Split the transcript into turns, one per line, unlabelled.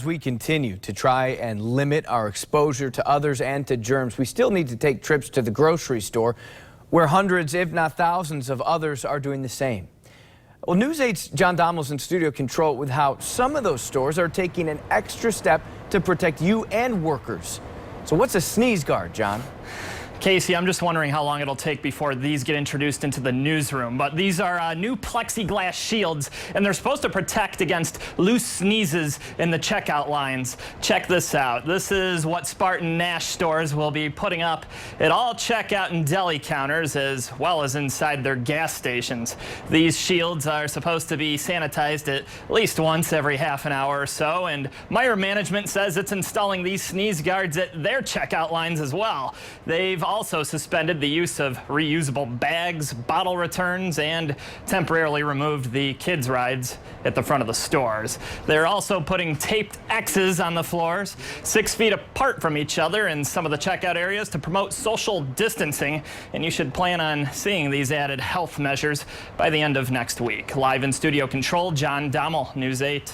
As we continue to try and limit our exposure to others and to germs, we still need to take trips to the grocery store where hundreds, if not thousands, of others are doing the same. Well, News 8's John Dommel's in studio control with how some of those stores are taking an extra step to protect you and workers. So what's a sneeze guard, John?
Casey, I'm just wondering how long it'll take before these get introduced into the newsroom. But these are new plexiglass shields, and they're supposed to protect against loose sneezes in the checkout lines. Check this out. This is what SpartanNash stores will be putting up at all checkout and deli counters, as well as inside their gas stations. These shields are supposed to be sanitized at least once every half an hour or so, and Meijer management says it's installing these sneeze guards at their checkout lines as well. They've also suspended the use of reusable bags, bottle returns, and temporarily removed the kids' rides at the front of the stores. They're also putting taped X's on the floors, 6 feet apart from each other in some of the checkout areas to promote social distancing, and you should plan on seeing these added health measures by the end of next week. Live in studio control, John Dommel, News 8.